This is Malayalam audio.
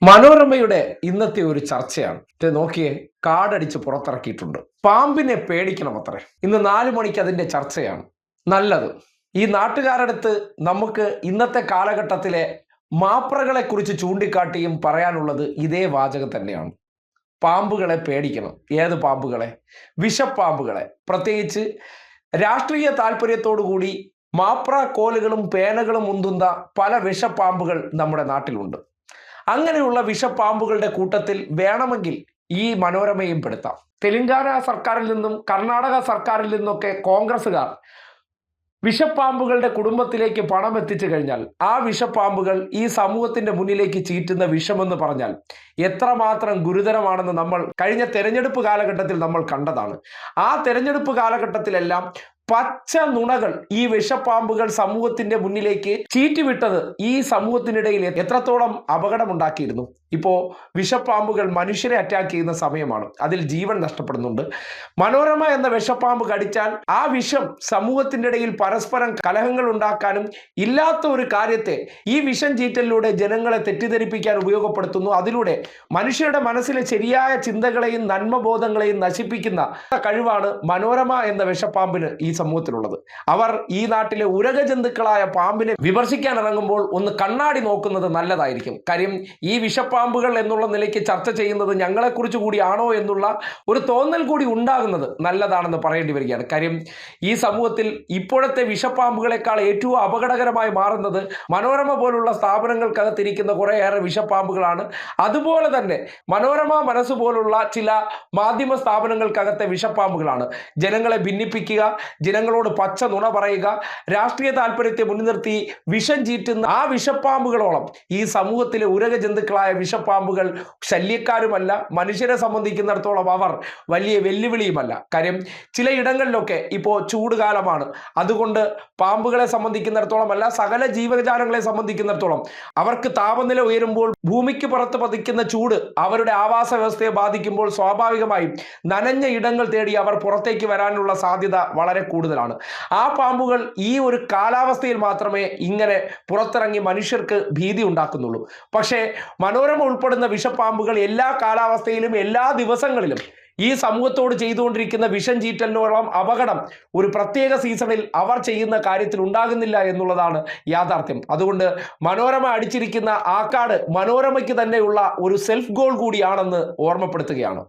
മനോരമയുടെ ഇന്നത്തെ ഒരു ചർച്ചയാണ് നോക്കിയേ. കാടടിച്ച് പുറത്തിറക്കിയിട്ടുണ്ട്. പാമ്പിനെ പേടിക്കണം അത്രേ. ഇന്ന് 4 മണിക്ക് അതിന്റെ ചർച്ചയാണ്. നല്ലത്. ഈ നാട്ടുകാരടുത്ത് നമുക്ക് ഇന്നത്തെ കാലഘട്ടത്തിലെ മാപ്രകളെ കുറിച്ച് ചൂണ്ടിക്കാട്ടിയും പറയാനുള്ളത് ഇതേ വാചകം തന്നെയാണ്. പാമ്പുകളെ പേടിക്കണം. ഏത് പാമ്പുകളെ? വിഷപ്പാമ്പുകളെ. പ്രത്യേകിച്ച് രാഷ്ട്രീയ താല്പര്യത്തോടു കൂടി മാപ്ര കോലുകളും പേനകളും ഉന്തുന്ന പല വിഷപ്പാമ്പുകൾ നമ്മുടെ നാട്ടിലുണ്ട്. അങ്ങനെയുള്ള വിഷപ്പാമ്പുകളുടെ കൂട്ടത്തിൽ വേണമെങ്കിൽ ഈ മനോരമയും പെടുത്താം. തെലങ്കാന സർക്കാരിൽ നിന്നും കർണാടക സർക്കാരിൽ നിന്നൊക്കെ കോൺഗ്രസ്സുകാർ വിഷപ്പാമ്പുകളുടെ കുടുംബത്തിലേക്ക് പണം എത്തിച്ചു കഴിഞ്ഞാൽ ആ വിഷപ്പാമ്പുകൾ ഈ സമൂഹത്തിന്റെ മുന്നിലേക്ക് ചീറ്റുന്ന വിഷമെന്ന് പറഞ്ഞാൽ എത്രമാത്രം ഗുരുതരമാണെന്ന് നമ്മൾ കഴിഞ്ഞ തെരഞ്ഞെടുപ്പ് കാലഘട്ടത്തിൽ നമ്മൾ കണ്ടതാണ്. ആ തെരഞ്ഞെടുപ്പ് കാലഘട്ടത്തിലെല്ലാം പച്ച നുണകൾ ഈ വിഷപ്പാമ്പുകൾ സമൂഹത്തിന്റെ മുന്നിലേക്ക് ചീറ്റിവിട്ടത് ഈ സമൂഹത്തിനിടയിൽ എത്രത്തോളം അപകടമുണ്ടാക്കിയിരുന്നു. ഇപ്പോ വിഷപ്പാമ്പുകൾ മനുഷ്യരെ അറ്റാക്ക് ചെയ്യുന്ന സമയമാണ്. അതിൽ ജീവൻ നഷ്ടപ്പെടുന്നുണ്ട്. മനോരമ എന്ന വിഷപ്പാമ്പ് കടിച്ചാൽ ആ വിഷം സമൂഹത്തിന്റെ ഇടയിൽ പരസ്പരം കലഹങ്ങൾ ഉണ്ടാക്കാനും ഇല്ലാത്ത ഒരു കാര്യത്തെ ഈ വിഷം ചീറ്റലിലൂടെ ജനങ്ങളെ തെറ്റിദ്ധരിപ്പിക്കാൻ ഉപയോഗപ്പെടുത്തുന്നു. അതിലൂടെ മനുഷ്യരുടെ മനസ്സിലെ ശരിയായ ചിന്തകളെയും നന്മബോധങ്ങളെയും നശിപ്പിക്കുന്ന കഴിവാണ് മനോരമ എന്ന വിഷപ്പാമ്പിന് ഈ സമൂഹത്തിലുള്ളത്. അവർ ഈ നാട്ടിലെ ഉരക ജന്തുക്കളായ പാമ്പിനെ വിമർശിക്കാൻ ഇറങ്ങുമ്പോൾ ഒന്ന് കണ്ണാടി നോക്കുന്നത് നല്ലതായിരിക്കും. കാര്യം ഈ വിഷപ്പാമ്പുകൾ എന്നുള്ള നിലയ്ക്ക് ചർച്ച ചെയ്യുന്നത് ഞങ്ങളെക്കുറിച്ച് കൂടിയാണോ എന്നുള്ള ഒരു തോന്നൽ കൂടി ഉണ്ടാകുന്നത് നല്ലതാണെന്ന് പറയേണ്ടി വരികയാണ്. കാര്യം ഈ സമൂഹത്തിൽ ഇപ്പോഴത്തെ വിഷപ്പാമ്പുകളെക്കാൾ ഏറ്റവും അപകടകരമായി മാറുന്നത് മനോരമ പോലുള്ള സ്ഥാപനങ്ങൾക്കകത്തിരിക്കുന്ന കുറേയേറെ വിഷപ്പാമ്പുകളാണ്. അതുപോലെ തന്നെ മനോരമ മനസ്സ് പോലുള്ള ചില മാധ്യമ സ്ഥാപനങ്ങൾക്കകത്തെ വിഷപ്പാമ്പുകളാണ്. ജനങ്ങളെ ഭിന്നിപ്പിക്കുക, ജനങ്ങളോട് പച്ച നുണ പറയുക, രാഷ്ട്രീയ താല്പര്യത്തെ മുൻനിർത്തി വിഷം ചീറ്റുന്ന ആ വിഷപ്പാമ്പുകളോളം ഈ സമൂഹത്തിലെ ഉരക ജന്തുക്കളായ വിഷപ്പാമ്പുകൾ ശല്യക്കാരുമല്ല. മനുഷ്യരെ സംബന്ധിക്കുന്നിടത്തോളം അവർ വലിയ വെല്ലുവിളിയുമല്ല. കാര്യം ചിലയിടങ്ങളിലൊക്കെ ഇപ്പോൾ ചൂടുകാലമാണ്. അതുകൊണ്ട് പാമ്പുകളെ സംബന്ധിക്കുന്നിടത്തോളം അല്ല, സകല ജീവജാലങ്ങളെ സംബന്ധിക്കുന്നിടത്തോളം അവർക്ക് താപനില ഉയരുമ്പോൾ ഭൂമിക്ക് പുറത്ത് പതിക്കുന്ന ചൂട് അവരുടെ ആവാസ വ്യവസ്ഥയെ ബാധിക്കുമ്പോൾ സ്വാഭാവികമായും നനഞ്ഞ ഇടങ്ങൾ തേടി അവർ പുറത്തേക്ക് വരാനുള്ള സാധ്യത വളരെ കൂടുതലാണ്. ആ പാമ്പുകൾ ഈ ഒരു കാലാവസ്ഥയിൽ മാത്രമേ ഇങ്ങനെ പുറത്തിറങ്ങി മനുഷ്യർക്ക് ഭീതി ഉണ്ടാക്കുന്നുള്ളൂ. പക്ഷേ മനോരമ ഉൾപ്പെടുന്ന വിഷപ്പാമ്പുകൾ എല്ലാ കാലാവസ്ഥയിലും എല്ലാ ദിവസങ്ങളിലും ഈ സമൂഹത്തോട് ചെയ്തുകൊണ്ടിരിക്കുന്ന വിഷം ചീറ്റലിനോളം അപകടം ഒരു പ്രത്യേക സീസണിൽ അവർ ചെയ്യുന്ന കാര്യത്തിൽ ഉണ്ടാകുന്നില്ല എന്നുള്ളതാണ് യാഥാർത്ഥ്യം. അതുകൊണ്ട് മനോരമ അടിച്ചിരിക്കുന്ന ആ കാർഡ് മനോരമയ്ക്ക് തന്നെയുള്ള ഒരു സെൽഫ് ഗോൾ കൂടിയാണെന്ന് ഓർമ്മപ്പെടുത്തുകയാണ്.